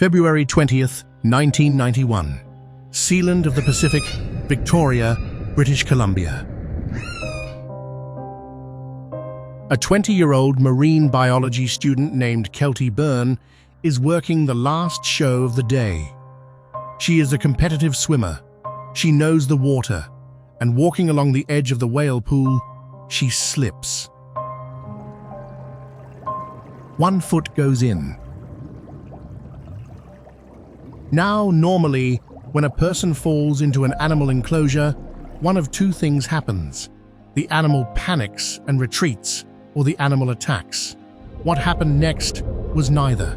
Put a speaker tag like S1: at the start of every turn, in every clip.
S1: February 20th, 1991. Sealand of the Pacific, Victoria, British Columbia. A 20-year-old marine biology student named Keltie Byrne is working the last show of the day. She is a competitive swimmer. She knows the water, and walking along the edge of the whale pool, she slips. One foot goes in. Now, normally, when a person falls into an animal enclosure, one of two things happens. The animal panics and retreats, or the animal attacks. What happened next was neither.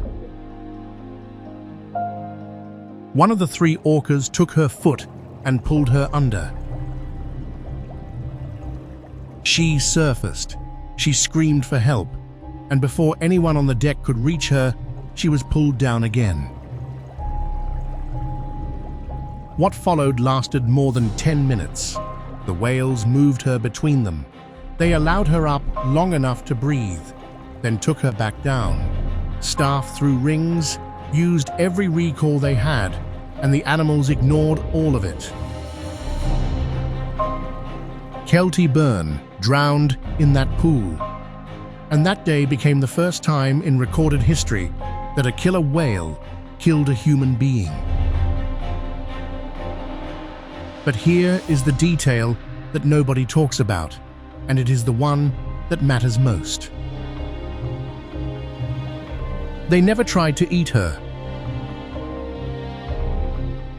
S1: One of the three orcas took her foot and pulled her under. She surfaced. She screamed for help, and before anyone on the deck could reach her, she was pulled down again. What followed lasted more than 10 minutes. The whales moved her between them. They allowed her up long enough to breathe, then took her back down. Staff threw rings, used every recall they had, and the animals ignored all of it. Keltie Byrne drowned in that pool, and that day became the first time in recorded history that a killer whale killed a human being. But here is the detail that nobody talks about, and it is the one that matters most. They never tried to eat her.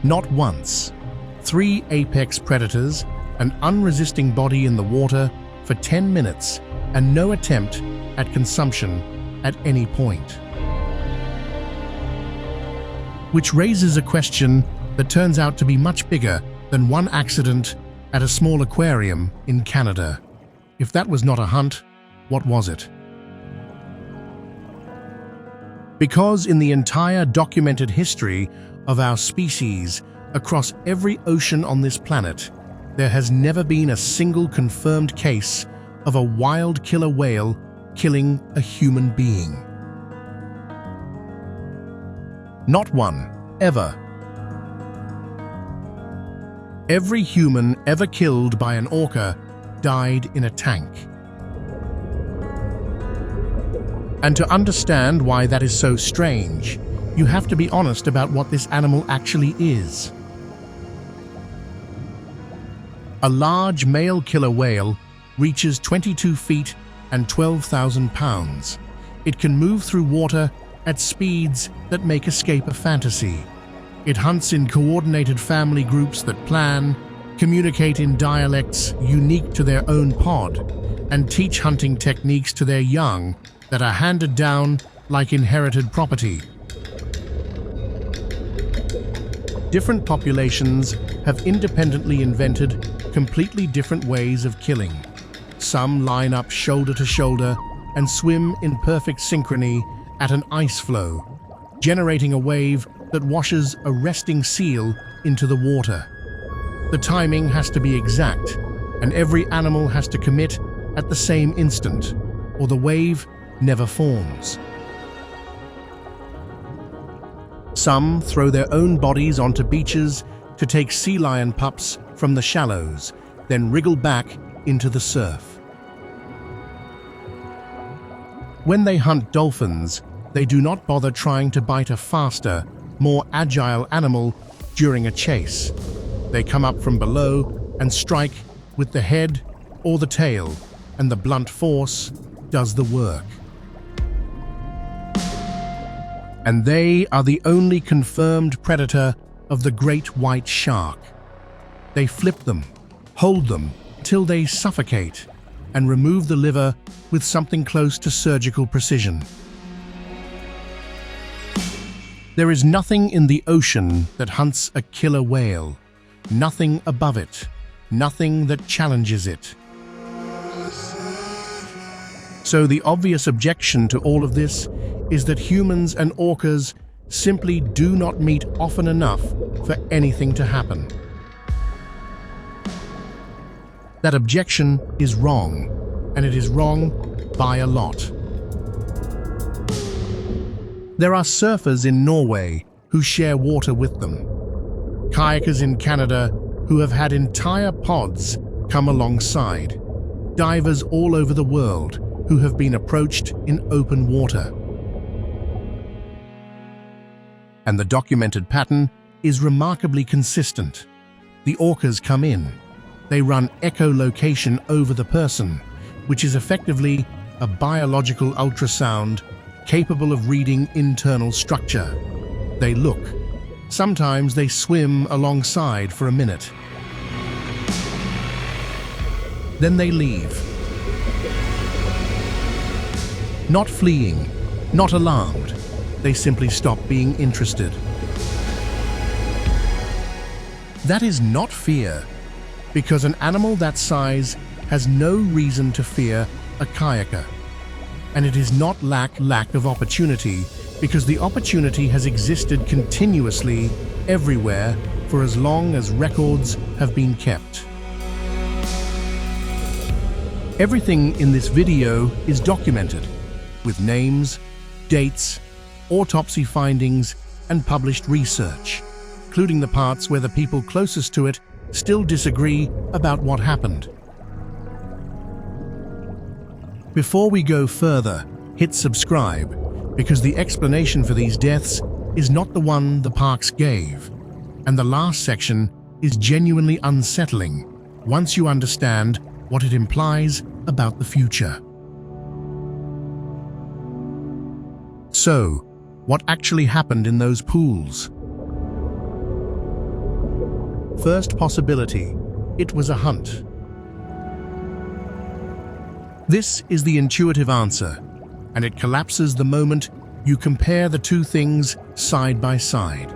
S1: Not once. 3 apex predators, an unresisting body in the water for 10 minutes, and no attempt at consumption at any point. Which raises a question that turns out to be much bigger than one accident at a small aquarium in Canada. If that was not a hunt, what was it? Because in the entire documented history of our species, across every ocean on this planet, there has never been a single confirmed case of a wild killer whale killing a human being. Not one, ever. Every human ever killed by an orca died in a tank. And to understand why that is so strange, you have to be honest about what this animal actually is. A large male killer whale reaches 22 feet and 12,000 pounds. It can move through water at speeds that make escape a fantasy. It hunts in coordinated family groups that plan, communicate in dialects unique to their own pod, and teach hunting techniques to their young that are handed down like inherited property. Different populations have independently invented completely different ways of killing. Some line up shoulder to shoulder and swim in perfect synchrony at an ice floe, generating a wave that washes a resting seal into the water. The timing has to be exact, and every animal has to commit at the same instant, or the wave never forms. Some throw their own bodies onto beaches to take sea lion pups from the shallows, then wriggle back into the surf. When they hunt dolphins, they do not bother trying to bite a faster, more agile animal during a chase. They come up from below and strike with the head or the tail, and the blunt force does the work. And they are the only confirmed predator of the great white shark. They flip them, hold them till they suffocate, and remove the liver with something close to surgical precision. There is nothing in the ocean that hunts a killer whale, nothing above it, nothing that challenges it. So the obvious objection to all of this is that humans and orcas simply do not meet often enough for anything to happen. That objection is wrong, and it is wrong by a lot. There are surfers in Norway who share water with them. Kayakers in Canada who have had entire pods come alongside. Divers all over the world who have been approached in open water. And the documented pattern is remarkably consistent. The orcas come in. They run echolocation over the person, which is effectively a biological ultrasound capable of reading internal structure. They look. Sometimes they swim alongside for a minute. Then they leave. Not fleeing, not alarmed. They simply stop being interested. That is not fear, because an animal that size has no reason to fear a kayaker. And it is not lack of opportunity, because the opportunity has existed continuously everywhere for as long as records have been kept. Everything in this video is documented, with names, dates, autopsy findings, and published research, including the parts where the people closest to it still disagree about what happened. Before we go further, hit subscribe, because the explanation for these deaths is not the one the parks gave, and the last section is genuinely unsettling once you understand what it implies about the future. So, what actually happened in those pools? First possibility, it was a hunt. This is the intuitive answer, and it collapses the moment you compare the two things side by side.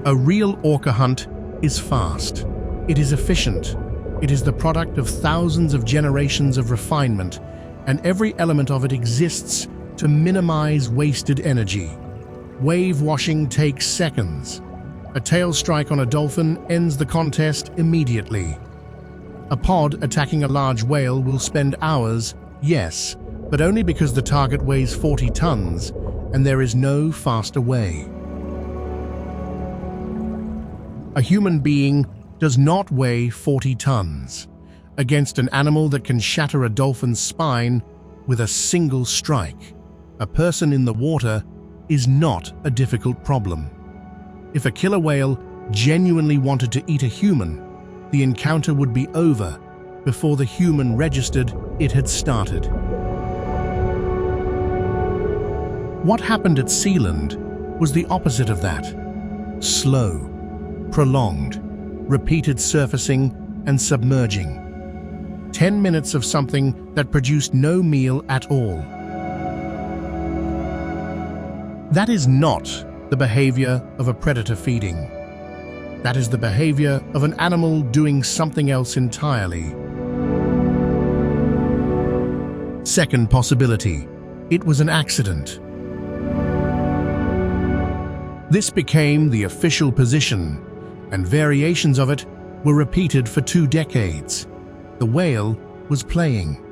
S1: A real orca hunt is fast. It is efficient. It is the product of thousands of generations of refinement, and every element of it exists to minimize wasted energy. Wave washing takes seconds. A tail strike on a dolphin ends the contest immediately. A pod attacking a large whale will spend hours, yes, but only because the target weighs 40 tons and there is no faster way. A human being does not weigh 40 tons. Against an animal that can shatter a dolphin's spine with a single strike, a person in the water is not a difficult problem. If a killer whale genuinely wanted to eat a human, the encounter would be over before the human registered it had started. What happened at Sealand was the opposite of that. Slow, prolonged, repeated surfacing and submerging. 10 minutes of something that produced no meal at all. That is not the behavior of a predator feeding. That is the behavior of an animal doing something else entirely. Second possibility, it was an accident. This became the official position, and variations of it were repeated for 2 decades. The whale was playing.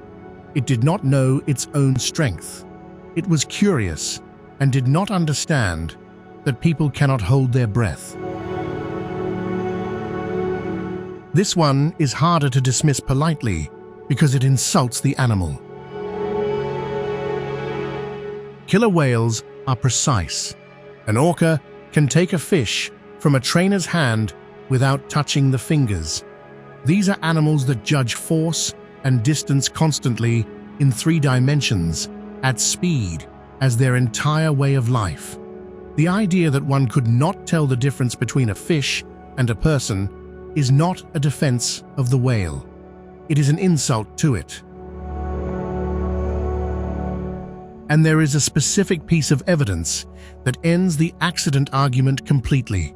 S1: It did not know its own strength. It was curious and did not understand that people cannot hold their breath. This one is harder to dismiss politely because it insults the animal. Killer whales are precise. An orca can take a fish from a trainer's hand without touching the fingers. These are animals that judge force and distance constantly in 3 dimensions, at speed, as their entire way of life. The idea that one could not tell the difference between a fish and a person is not a defense of the whale. It is an insult to it. And there is a specific piece of evidence that ends the accident argument completely.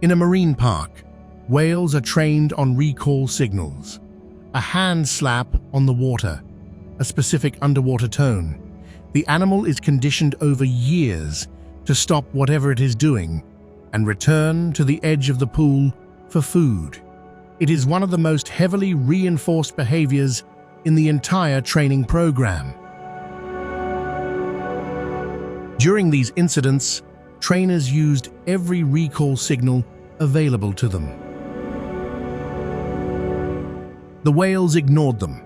S1: In a marine park, whales are trained on recall signals. A hand slap on the water, a specific underwater tone. The animal is conditioned over years to stop whatever it is doing and return to the edge of the pool for food. It is one of the most heavily reinforced behaviors in the entire training program. During these incidents, trainers used every recall signal available to them. The whales ignored them.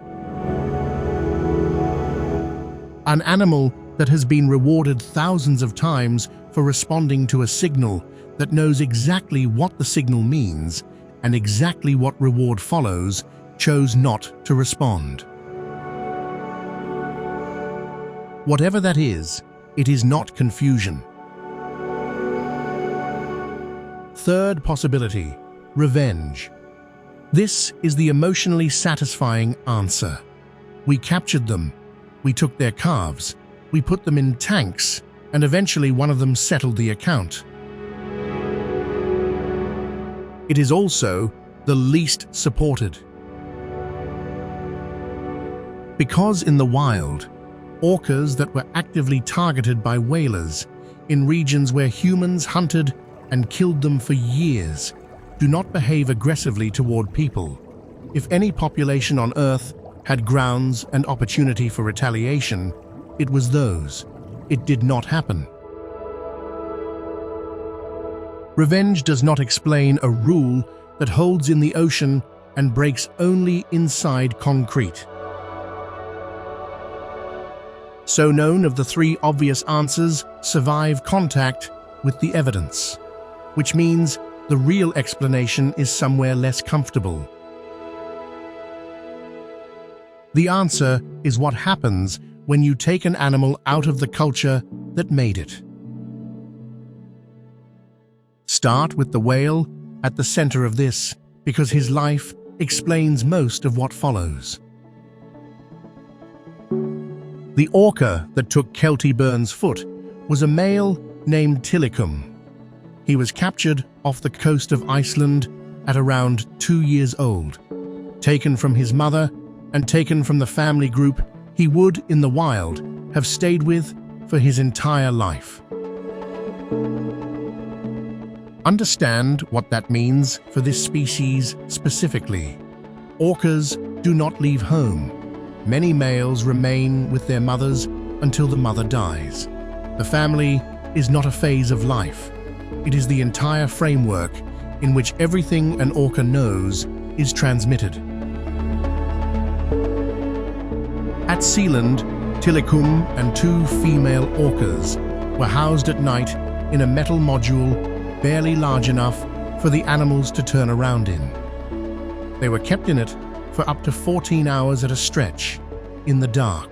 S1: An animal that has been rewarded thousands of times for responding to a signal, that knows exactly what the signal means and exactly what reward follows, chose not to respond. Whatever that is, it is not confusion. Third possibility, revenge. This is the emotionally satisfying answer. We captured them, we took their calves, we put them in tanks, and eventually one of them settled the account. It is also the least supported. Because in the wild, orcas that were actively targeted by whalers in regions where humans hunted and killed them for years do not behave aggressively toward people. If any population on Earth had grounds and opportunity for retaliation, it was those. It did not happen. Revenge does not explain a rule that holds in the ocean and breaks only inside concrete. So none of the three obvious answers survive contact with the evidence, which means the real explanation is somewhere less comfortable. The answer is what happens when you take an animal out of the culture that made it. Start with the whale at the center of this, because his life explains most of what follows. The orca that took Keltie Byrne's foot was a male named Tilikum. He was captured off the coast of Iceland at around 2 years old, taken from his mother and taken from the family group he would, in the wild, have stayed with for his entire life. Understand what that means for this species specifically. Orcas do not leave home. Many males remain with their mothers until the mother dies. The family is not a phase of life. It is the entire framework in which everything an orca knows is transmitted. At SeaWorld, Tilikum and 2 female orcas were housed at night in a metal module barely large enough for the animals to turn around in. They were kept in it for up to 14 hours at a stretch, in the dark.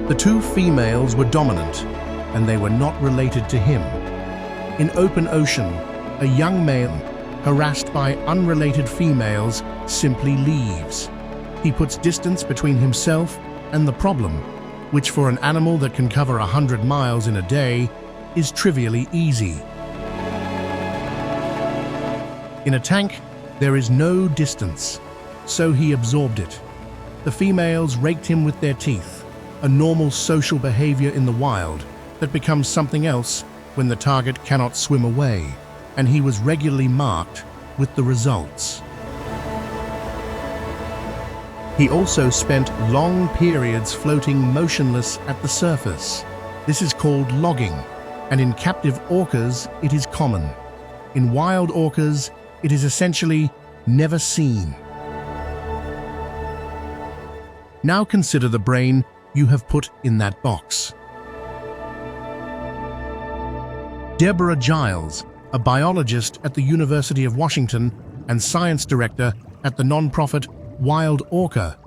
S1: The 2 females were dominant, and they were not related to him. In open ocean, a young male, harassed by unrelated females, simply leaves. He puts distance between himself and the problem, which for an animal that can cover 100 miles in a day is trivially easy. In a tank, there is no distance, so he absorbed it. The females raked him with their teeth, a normal social behavior in the wild that becomes something else when the target cannot swim away, and he was regularly marked with the results. He also spent long periods floating motionless at the surface. This is called logging, and in captive orcas it is common. In wild orcas, it is essentially never seen. Now consider the brain you have put in that box. Deborah Giles, a biologist at the University of Washington and science director at the nonprofit Wild Orca,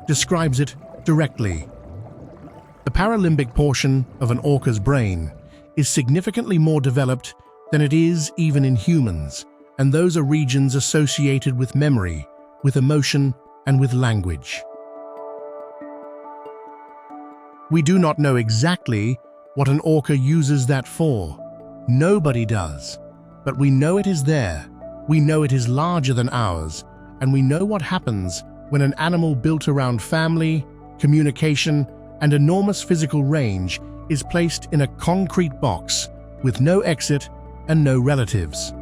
S1: describes it directly. The paralimbic portion of an orca's brain is significantly more developed than it is even in humans, and those are regions associated with memory, with emotion, and with language. We do not know exactly what an orca uses that for. Nobody does. But we know it is there. We know it is larger than ours, and we know what happens when an animal built around family, communication, and enormous physical range is placed in a concrete box with no exit and no relatives.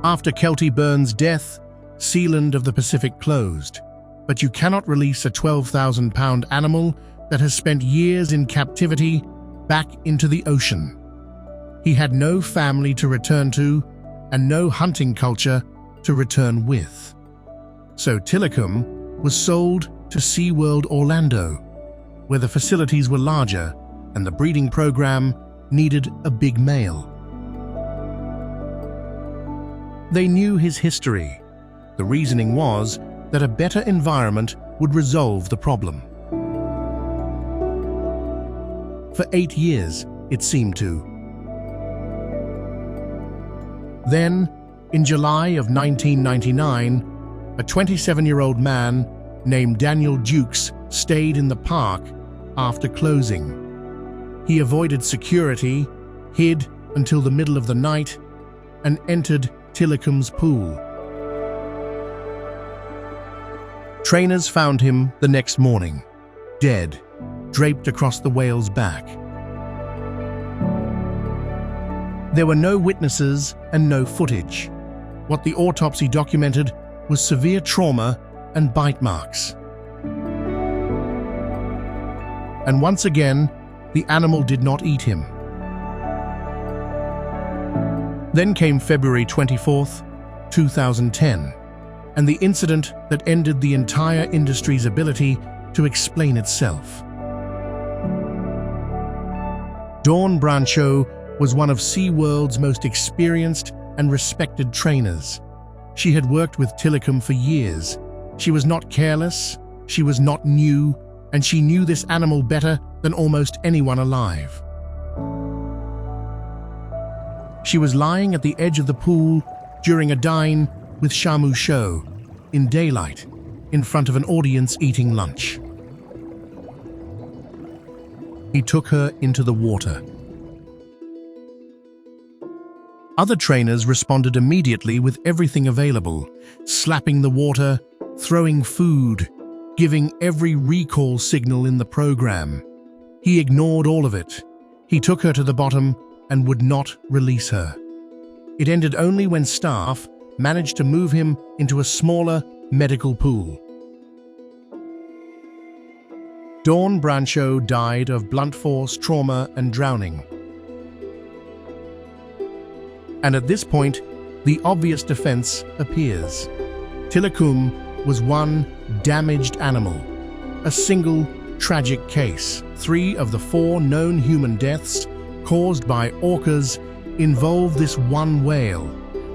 S1: After Keltie Byrne's death, SeaWorld of the Pacific closed. but you cannot release a 12,000-pound animal that has spent years in captivity back into the ocean. He had no family to return to and no hunting culture to return with. So Tilikum was sold to SeaWorld Orlando, where the facilities were larger and the breeding program needed a big male. They knew his history. The reasoning was that a better environment would resolve the problem. For 8 years, it seemed to. Then, in July of 1999, a 27-year-old man named Daniel Dukes stayed in the park after closing. He avoided security, hid until the middle of the night, and entered Tilikum's pool. Trainers found him the next morning, dead, draped across the whale's back. There were no witnesses and no footage. What the autopsy documented was severe trauma and bite marks. And once again, the animal did not eat him. Then came February 24th, 2010, and the incident that ended the entire industry's ability to explain itself. Dawn Brancheau was one of SeaWorld's most experienced and respected trainers. She had worked with Tilikum for years. She was not careless, she was not new, and she knew this animal better than almost anyone alive. She was lying at the edge of the pool during a dine with Shamu show, in daylight, in front of an audience eating lunch. He took her into the water. Other trainers responded immediately with everything available, slapping the water, throwing food, giving every recall signal in the program. He ignored all of it. He took her to the bottom and would not release her. It ended only when staff managed to move him into a smaller medical pool. Dawn Brancheau died of blunt force trauma and drowning. And at this point, the obvious defense appears. Tilikum was one damaged animal, a single tragic case. 3 of the 4 known human deaths caused by orcas involve this one whale,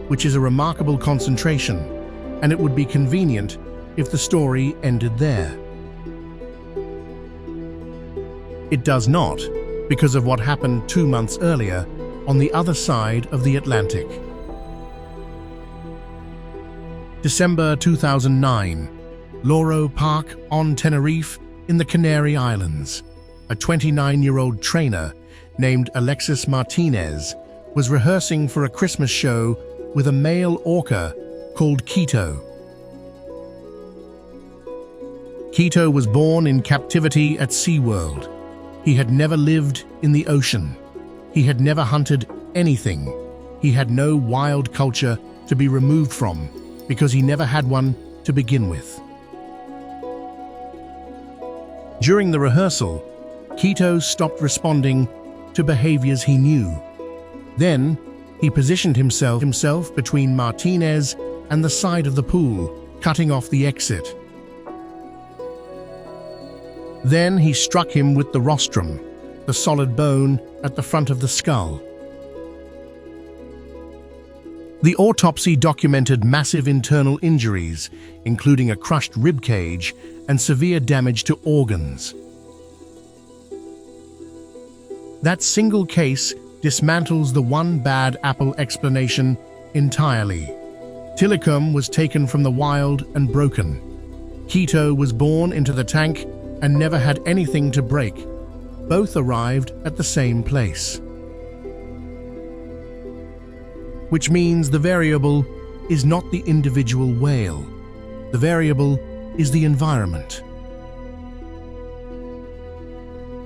S1: which is a remarkable concentration, and it would be convenient if the story ended there. It does not, because of what happened 2 months earlier on the other side of the Atlantic. December 2009, Loro Park on Tenerife in the Canary Islands. A 29-year-old trainer named Alexis Martinez was rehearsing for a Christmas show with a male orca called Keto. Keto was born in captivity at SeaWorld. He had never lived in the ocean. He had never hunted anything. He had no wild culture to be removed from because he never had one to begin with. During the rehearsal, Keto stopped responding to behaviors he knew. Then, he positioned himself between Martinez and the side of the pool, cutting off the exit. Then he struck him with the rostrum, the solid bone at the front of the skull. The autopsy documented massive internal injuries, including a crushed rib cage and severe damage to organs. That single case dismantles the one bad apple explanation entirely. Tilikum was taken from the wild and broken. Keto was born into the tank and never had anything to break. Both arrived at the same place. Which means the variable is not the individual whale. The variable is the environment.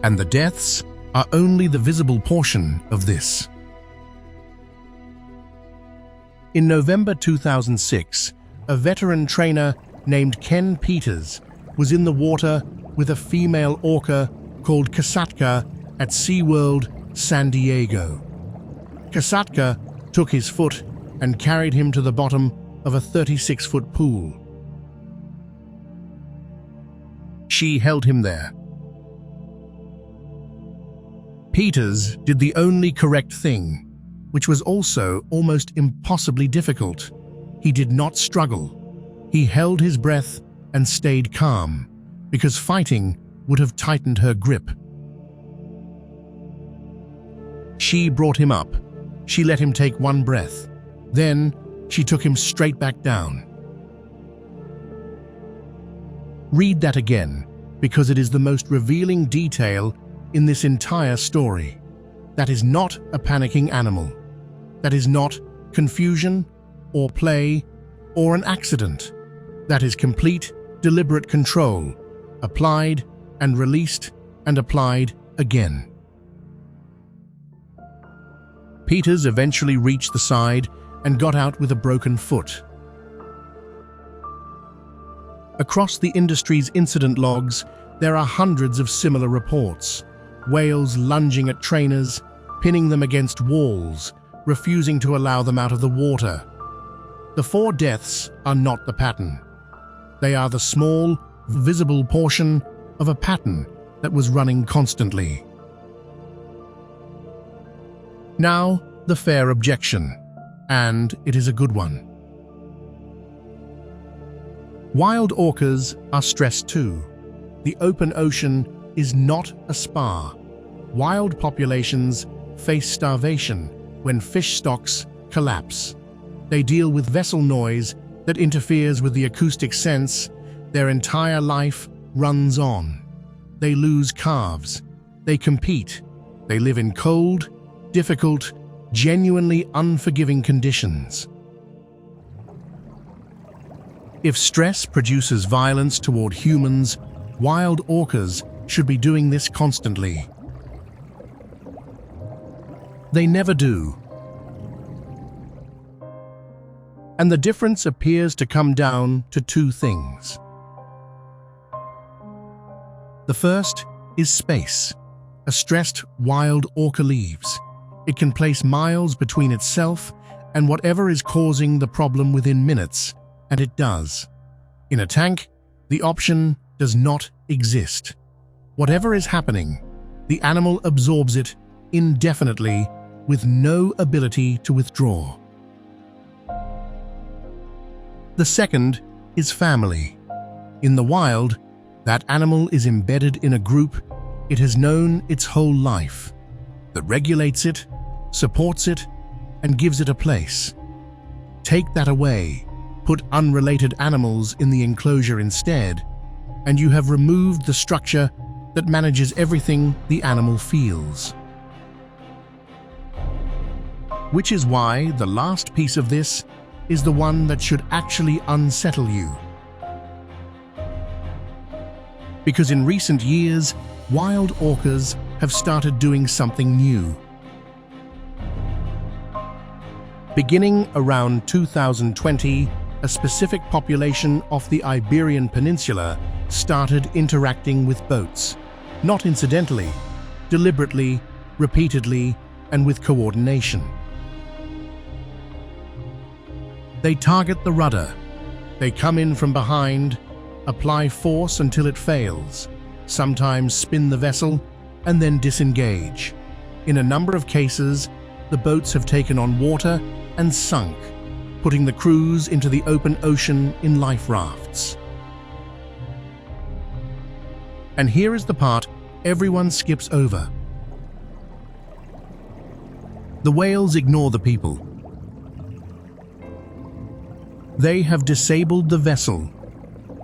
S1: And the deaths are only the visible portion of this. In November 2006, a veteran trainer named Ken Peters was in the water with a female orca called Kasatka at SeaWorld, San Diego. Kasatka took his foot and carried him to the bottom of a 36-foot pool. She held him there. Peters did the only correct thing, which was also almost impossibly difficult. He did not struggle. He held his breath and stayed calm, because fighting would have tightened her grip. She brought him up. She let him take one breath. Then she took him straight back down. Read that again, because it is the most revealing detail in this entire story. That is not a panicking animal. That is not confusion or play or an accident. That is complete, deliberate control, applied and released and applied again. Peters eventually reached the side and got out with a broken foot. Across the industry's incident logs, there are hundreds of similar reports. Whales lunging at trainers, pinning them against walls, refusing to allow them out of the water. The 4 deaths are not the pattern. They are the small, visible portion of a pattern that was running constantly. Now, the fair objection, and it is a good one. Wild orcas are stressed too. The open ocean is not a spa. Wild populations face starvation when fish stocks collapse. They deal with vessel noise that interferes with the acoustic sense. Their entire life runs on. They lose calves. They compete. They live in cold, difficult, genuinely unforgiving conditions. If stress produces violence toward humans, wild orcas should be doing this constantly. They never do. And the difference appears to come down to 2 things. The first is space. A stressed wild orca leaves. It can place miles between itself and whatever is causing the problem within minutes, and it does. In a tank, the option does not exist. Whatever is happening, the animal absorbs it indefinitely with no ability to withdraw. The second is family. In the wild, that animal is embedded in a group it has known its whole life, that regulates it, supports it, and gives it a place. Take that away, put unrelated animals in the enclosure instead, and you have removed the structure that manages everything the animal feels. Which is why the last piece of this is the one that should actually unsettle you. Because in recent years, wild orcas have started doing something new. Beginning around 2020, a specific population off the Iberian Peninsula started interacting with boats, not incidentally, deliberately, repeatedly, and with coordination. They target the rudder. They come in from behind, apply force until it fails, sometimes spin the vessel, and then disengage. In a number of cases, the boats have taken on water and sunk, putting the crews into the open ocean in life rafts. And here is the part everyone skips over. The whales ignore the people. They have disabled the vessel.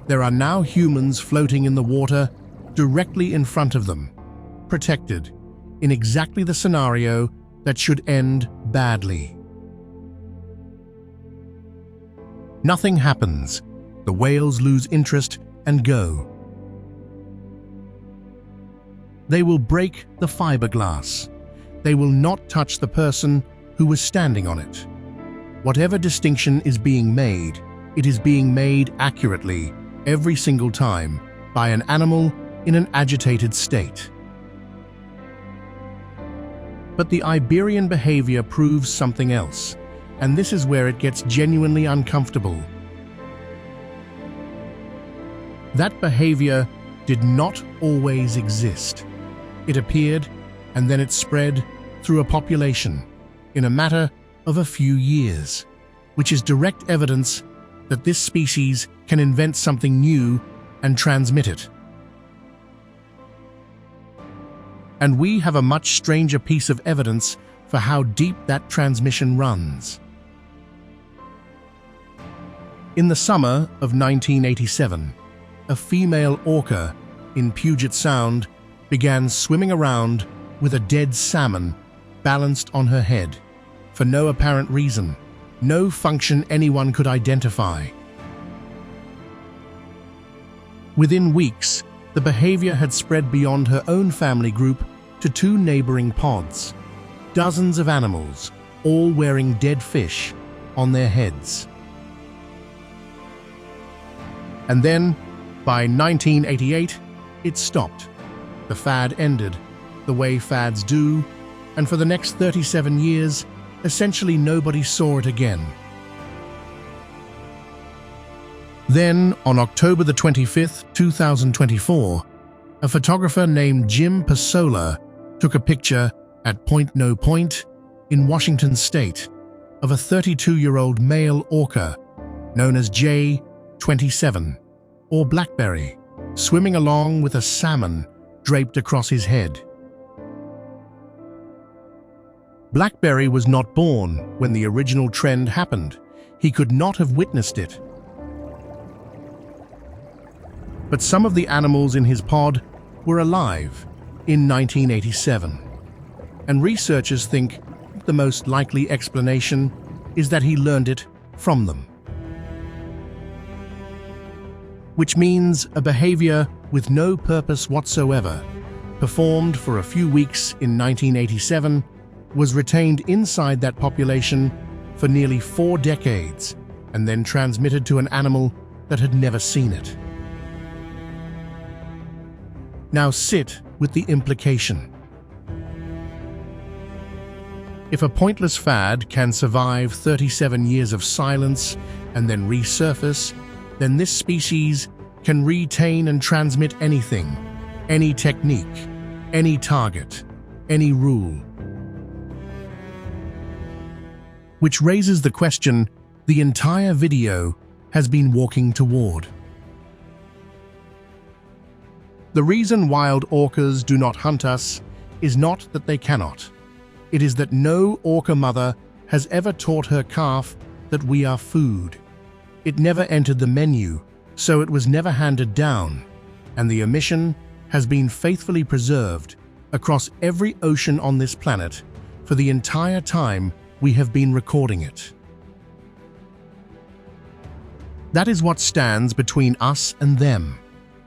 S1: There are now humans floating in the water directly in front of them, protected, in exactly the scenario that should end badly. Nothing happens. The whales lose interest and go. They will break the fiberglass. They will not touch the person who was standing on it. Whatever distinction is being made, it is being made accurately every single time by an animal in an agitated state. But the Iberian behavior proves something else, and this is where it gets genuinely uncomfortable. That behavior did not always exist. It appeared, and then it spread through a population in a matter of a few years, which is direct evidence that this species can invent something new and transmit it. And we have a much stranger piece of evidence for how deep that transmission runs. In the summer of 1987, a female orca in Puget Sound began swimming around with a dead salmon balanced on her head, for no apparent reason, no function anyone could identify. Within weeks, the behavior had spread beyond her own family group to 2 neighboring pods. Dozens of animals, all wearing dead fish on their heads. And then, by 1988, it stopped. The fad ended, the way fads do, and for the next 37 years, essentially nobody saw it again. Then, on October the 25th, 2024, a photographer named Jim Pasola took a picture at Point No Point in Washington State of a 32-year-old male orca known as J27, or blackberry, swimming along with a salmon draped across his head. Blackberry was not born when the original trend happened. He could not have witnessed it. But some of the animals in his pod were alive in 1987, and researchers think the most likely explanation is that he learned it from them. Which means a behavior with no purpose whatsoever, performed for a few weeks in 1987, was retained inside that population for nearly 4 decades, and then transmitted to an animal that had never seen it. Now sit with the implication. If a pointless fad can survive 37 years of silence and then resurface, then this species can retain and transmit anything, any technique, any target, any rule. Which raises the question the entire video has been walking toward. The reason wild orcas do not hunt us is not that they cannot. It is that no orca mother has ever taught her calf that we are food. It never entered the menu, so it was never handed down, and the omission has been faithfully preserved across every ocean on this planet for the entire time we have been recording it. That is what stands between us and them,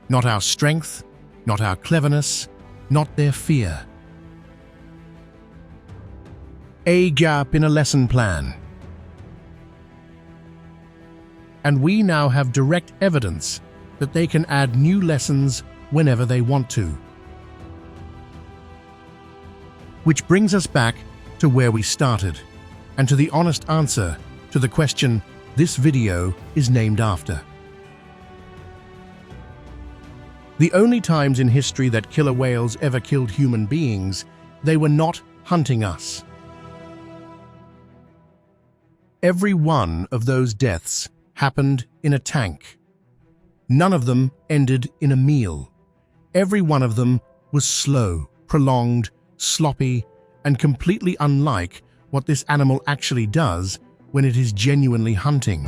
S1: not our strength, not our cleverness, not their fear. A gap in a lesson plan. And we now have direct evidence that they can add new lessons whenever they want to. Which brings us back to where we started, and to the honest answer to the question this video is named after. The only times in history that killer whales ever killed human beings, they were not hunting us. Every one of those deaths happened in a tank. None of them ended in a meal. Every one of them was slow, prolonged, sloppy, and completely unlike what this animal actually does when it is genuinely hunting.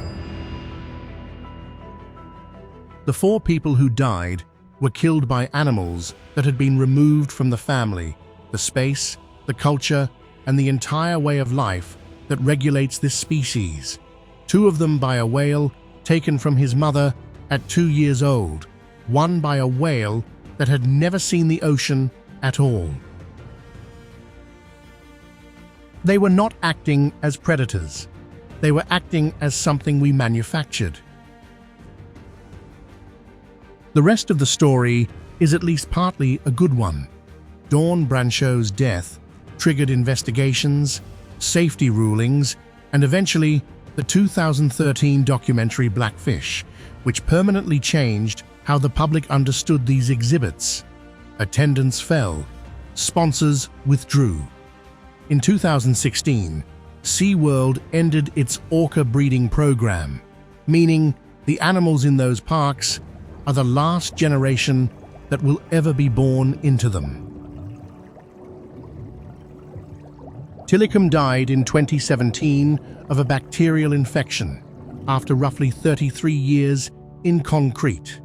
S1: The 4 people who died were killed by animals that had been removed from the family, the space, the culture, and the entire way of life that regulates this species. 2 of them by a whale taken from his mother at 2 years old, 1 by a whale that had never seen the ocean at all. They were not acting as predators. They were acting as something we manufactured, The rest of the story is at least partly a good one. Brancheau's death triggered investigations, safety rulings, and eventually the 2013 documentary Blackfish, which permanently changed how the public understood these exhibits. Attendance fell. Sponsors withdrew. In 2016, SeaWorld ended its Orca breeding program, meaning the animals in those parks are the last generation that will ever be born into them. Tilikum died in 2017 of a bacterial infection after roughly 33 years in concrete.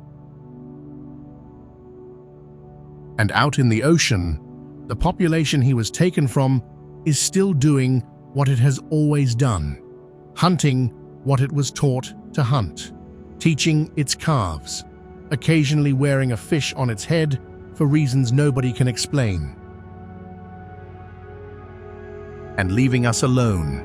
S1: And out in the ocean, the population he was taken from is still doing what it has always done, hunting what it was taught to hunt, teaching its calves, occasionally wearing a fish on its head for reasons nobody can explain, and leaving us alone.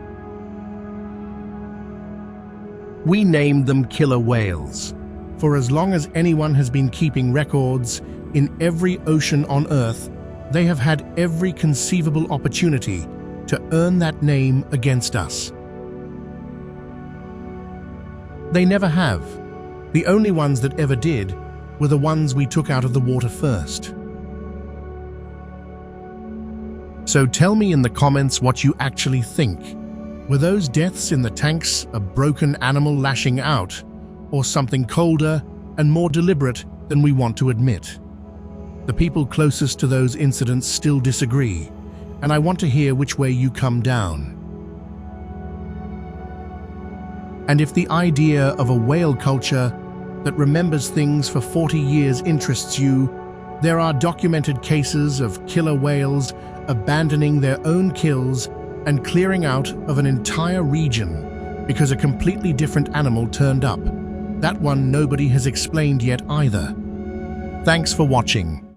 S1: We named them killer whales, for as long as anyone has been keeping records, in every ocean on Earth, they have had every conceivable opportunity to earn that name against us. They never have. The only ones that ever did were the ones we took out of the water first. So tell me in the comments what you actually think. Were those deaths in the tanks a broken animal lashing out, or something colder and more deliberate than we want to admit? The people closest to those incidents still disagree, and I want to hear which way you come down. And if the idea of a whale culture that remembers things for 40 years interests you, there are documented cases of killer whales abandoning their own kills and clearing out of an entire region because a completely different animal turned up. That one nobody has explained yet either. Thanks for watching.